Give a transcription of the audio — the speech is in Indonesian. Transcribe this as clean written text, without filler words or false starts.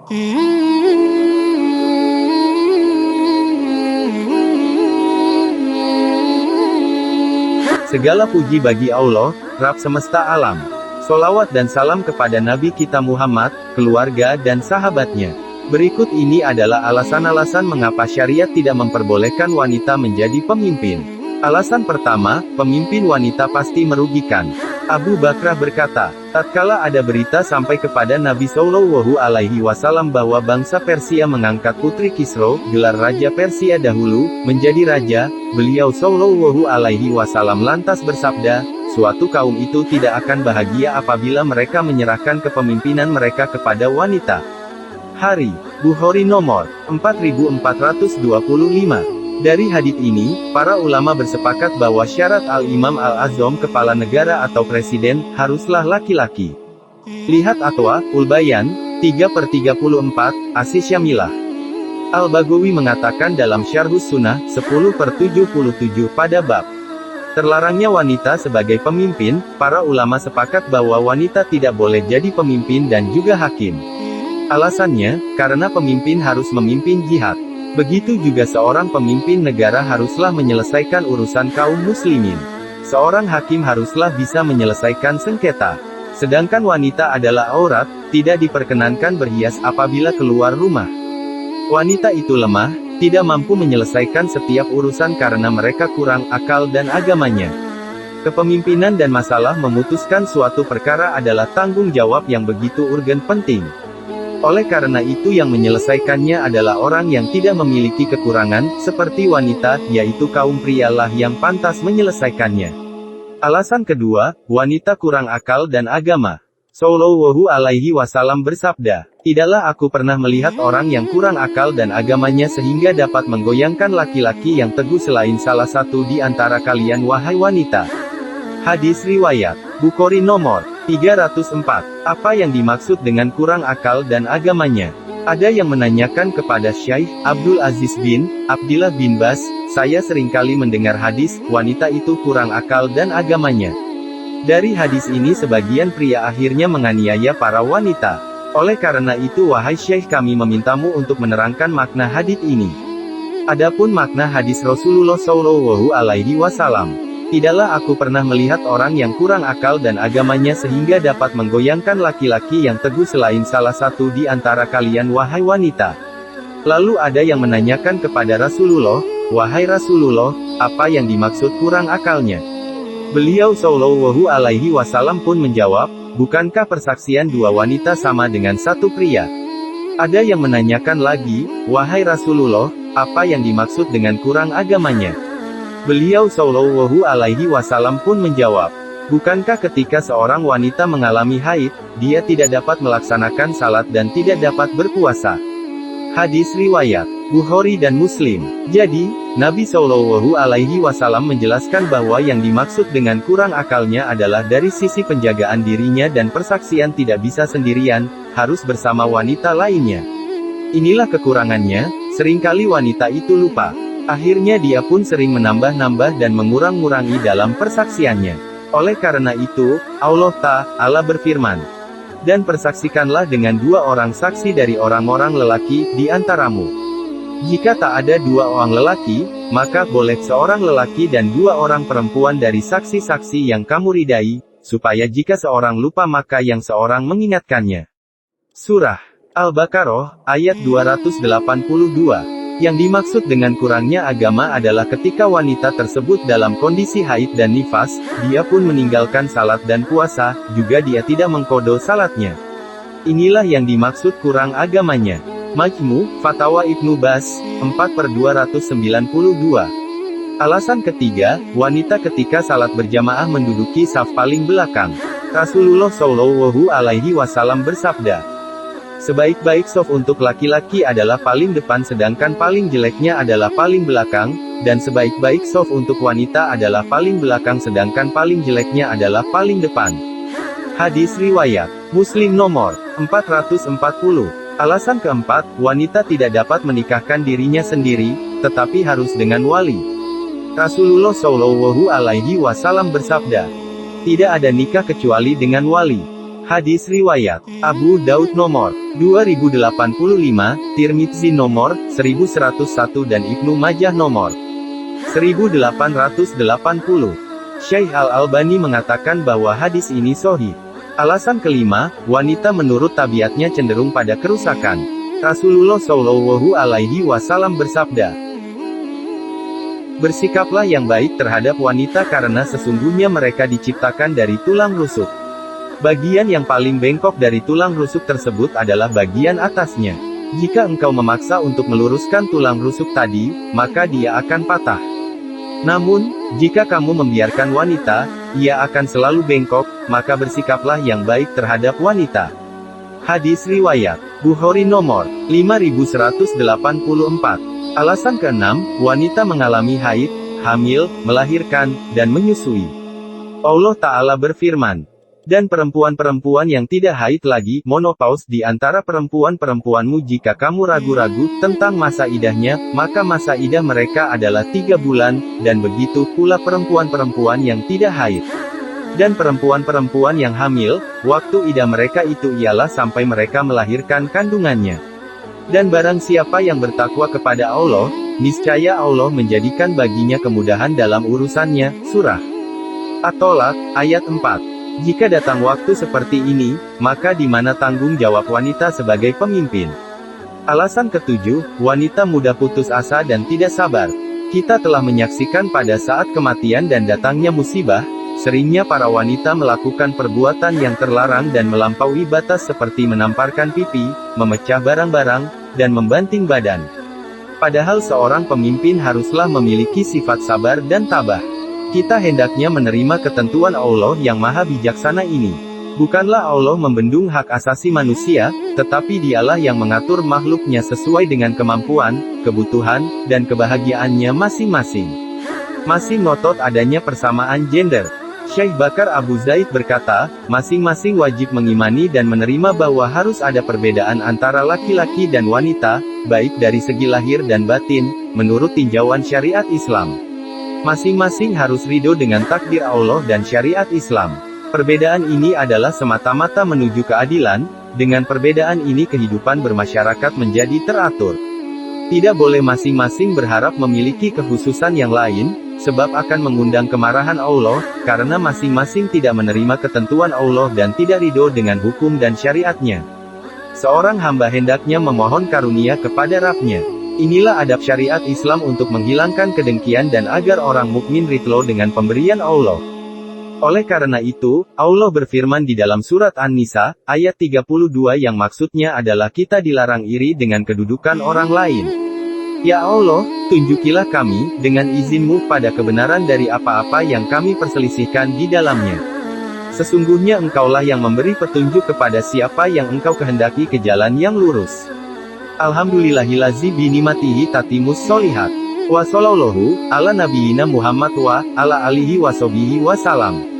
Segala puji bagi Allah, Rabb semesta alam. Sholawat dan salam kepada Nabi kita Muhammad, keluarga dan sahabatnya. Berikut ini adalah alasan-alasan mengapa syariat tidak memperbolehkan wanita menjadi pemimpin. Alasan pertama, pemimpin wanita pasti merugikan. Abu Bakrah berkata, tatkala ada berita sampai kepada Nabi Shallallahu Alaihi Wasallam bahwa bangsa Persia mengangkat putri Kisro, gelar Raja Persia dahulu, menjadi raja, beliau Shallallahu Alaihi Wasallam lantas bersabda, suatu kaum itu tidak akan bahagia apabila mereka menyerahkan kepemimpinan mereka kepada wanita. Hari, Bukhari nomor 4425. Dari hadits ini, para ulama bersepakat bahwa syarat Al-Imam Al-Azam kepala negara atau presiden, haruslah laki-laki. Lihat Atwa, Ul-Bayan, 3/34, Asis Syamilah. Al-Baghawi mengatakan dalam Syarhus Sunnah, 10/77 pada bab terlarangnya wanita sebagai pemimpin, para ulama sepakat bahwa wanita tidak boleh jadi pemimpin dan juga hakim. Alasannya, karena pemimpin harus memimpin jihad. Begitu juga seorang pemimpin negara haruslah menyelesaikan urusan kaum muslimin. Seorang hakim haruslah bisa menyelesaikan sengketa. Sedangkan wanita adalah aurat, tidak diperkenankan berhias apabila keluar rumah. Wanita itu lemah, tidak mampu menyelesaikan setiap urusan karena mereka kurang akal dan agamanya. Kepemimpinan dan masalah memutuskan suatu perkara adalah tanggung jawab yang begitu urgen penting. Oleh karena itu yang menyelesaikannya adalah orang yang tidak memiliki kekurangan, seperti wanita, yaitu kaum prialah yang pantas menyelesaikannya. Alasan kedua, wanita kurang akal dan agama. Shallallahu Alaihi Wasallam bersabda, tidaklah aku pernah melihat orang yang kurang akal dan agamanya sehingga dapat menggoyangkan laki-laki yang teguh selain salah satu di antara kalian wahai wanita. Hadis riwayat Bukhari nomor 304. Apa yang dimaksud dengan kurang akal dan agamanya? Ada yang menanyakan kepada Syekh Abdul Aziz bin Abdillah bin Bas, saya seringkali mendengar hadis, wanita itu kurang akal dan agamanya. Dari hadis ini sebagian pria akhirnya menganiaya para wanita. Oleh karena itu wahai Syekh kami memintamu untuk menerangkan makna hadis ini. Adapun makna hadis Rasulullah Shallallahu Alaihi Wasallam. Tidaklah aku pernah melihat orang yang kurang akal dan agamanya sehingga dapat menggoyangkan laki-laki yang teguh selain salah satu di antara kalian wahai wanita. Lalu ada yang menanyakan kepada Rasulullah, wahai Rasulullah, apa yang dimaksud kurang akalnya? Beliau Shallallahu Alaihi Wasallam pun menjawab, bukankah persaksian dua wanita sama dengan satu pria? Ada yang menanyakan lagi, wahai Rasulullah, apa yang dimaksud dengan kurang agamanya? Beliau Shallallahu Alaihi Wasallam pun menjawab, bukankah ketika seorang wanita mengalami haid, dia tidak dapat melaksanakan salat dan tidak dapat berpuasa? Hadis riwayat Bukhari dan Muslim. Jadi, Nabi Shallallahu Alaihi Wasallam menjelaskan bahwa yang dimaksud dengan kurang akalnya adalah dari sisi penjagaan dirinya dan persaksian tidak bisa sendirian, harus bersama wanita lainnya. Inilah kekurangannya, seringkali wanita itu lupa. Akhirnya dia pun sering menambah-nambah dan mengurang-ngurangi dalam persaksiannya. Oleh karena itu, Allah Ta'ala berfirman, dan persaksikanlah dengan dua orang saksi dari orang-orang lelaki di antaramu. Jika tak ada dua orang lelaki, maka boleh seorang lelaki dan dua orang perempuan dari saksi-saksi yang kamu ridai, supaya jika seorang lupa maka yang seorang mengingatkannya. Surah Al-Baqarah, ayat 282. Yang dimaksud dengan kurangnya agama adalah ketika wanita tersebut dalam kondisi haid dan nifas, dia pun meninggalkan salat dan puasa, juga dia tidak mengqadha salatnya. Inilah yang dimaksud kurang agamanya. Majmu' Fatawa Ibnu Bas, 4/292. Alasan ketiga, wanita ketika salat berjamaah menduduki saf paling belakang. Rasulullah Shallallahu Alaihi Wasallam bersabda, sebaik-baik shaf untuk laki-laki adalah paling depan sedangkan paling jeleknya adalah paling belakang, dan sebaik-baik shaf untuk wanita adalah paling belakang sedangkan paling jeleknya adalah paling depan. Hadis riwayat Muslim nomor 440. Alasan keempat, wanita tidak dapat menikahkan dirinya sendiri, tetapi harus dengan wali. Rasulullah Shallallahu Alaihi Wasallam bersabda, tidak ada nikah kecuali dengan wali. Hadis riwayat Abu Daud nomor 2085, Tirmidzi nomor 1101 dan Ibnu Majah nomor 1880. Syekh Al-Albani mengatakan bahwa hadis ini sahih. Alasan kelima, wanita menurut tabiatnya cenderung pada kerusakan. Rasulullah Shallallahu Alaihi Wasallam bersabda, "Bersikaplah yang baik terhadap wanita karena sesungguhnya mereka diciptakan dari tulang rusuk. Bagian yang paling bengkok dari tulang rusuk tersebut adalah bagian atasnya. Jika engkau memaksa untuk meluruskan tulang rusuk tadi, maka dia akan patah. Namun, jika kamu membiarkan wanita, ia akan selalu bengkok, maka bersikaplah yang baik terhadap wanita." Hadis riwayat Bukhari nomor 5184. Alasan keenam, wanita mengalami haid, hamil, melahirkan, dan menyusui. Allah Ta'ala berfirman, "Dan perempuan-perempuan yang tidak haid lagi, menopause di antara perempuan-perempuanmu jika kamu ragu-ragu tentang masa idahnya, maka masa idah mereka adalah 3 bulan, dan begitu pula perempuan-perempuan yang tidak haid. Dan perempuan-perempuan yang hamil, waktu idah mereka itu ialah sampai mereka melahirkan kandungannya. Dan barang siapa yang bertakwa kepada Allah, niscaya Allah menjadikan baginya kemudahan dalam urusannya." Surah At-Tolak, ayat 4. Jika datang waktu seperti ini, maka di mana tanggung jawab wanita sebagai pemimpin? Alasan ketujuh, wanita mudah putus asa dan tidak sabar. Kita telah menyaksikan pada saat kematian dan datangnya musibah, seringnya para wanita melakukan perbuatan yang terlarang dan melampaui batas seperti menamparkan pipi, memecah barang-barang, dan membanting badan. Padahal seorang pemimpin haruslah memiliki sifat sabar dan tabah. Kita hendaknya menerima ketentuan Allah yang maha bijaksana ini. Bukanlah Allah membendung hak asasi manusia, tetapi Dialah yang mengatur makhluknya sesuai dengan kemampuan, kebutuhan, dan kebahagiaannya masing-masing. Masih ngotot adanya persamaan gender. Syekh Bakar Abu Zaid berkata, masing-masing wajib mengimani dan menerima bahwa harus ada perbedaan antara laki-laki dan wanita, baik dari segi lahir dan batin, menurut tinjauan syariat Islam. Masing-masing harus ridho dengan takdir Allah dan syariat Islam. Perbedaan ini adalah semata-mata menuju keadilan, dengan perbedaan ini kehidupan bermasyarakat menjadi teratur. Tidak boleh masing-masing berharap memiliki kekhususan yang lain, sebab akan mengundang kemarahan Allah, karena masing-masing tidak menerima ketentuan Allah dan tidak ridho dengan hukum dan syariatnya. Seorang hamba hendaknya memohon karunia kepada Rabb-Nya. Inilah adab syariat Islam untuk menghilangkan kedengkian dan agar orang mukmin ridho dengan pemberian Allah. Oleh karena itu, Allah berfirman di dalam surat An-Nisa, ayat 32 yang maksudnya adalah kita dilarang iri dengan kedudukan orang lain. Ya Allah, tunjukilah kami, dengan izin-Mu pada kebenaran dari apa-apa yang kami perselisihkan di dalamnya. Sesungguhnya Engkaulah yang memberi petunjuk kepada siapa yang Engkau kehendaki ke jalan yang lurus. Alhamdulillahillazi binimatihi tatimus solihat. Wa sallallahu ala nabiyyina Muhammad wa ala alihi wa sahbihi wasalam.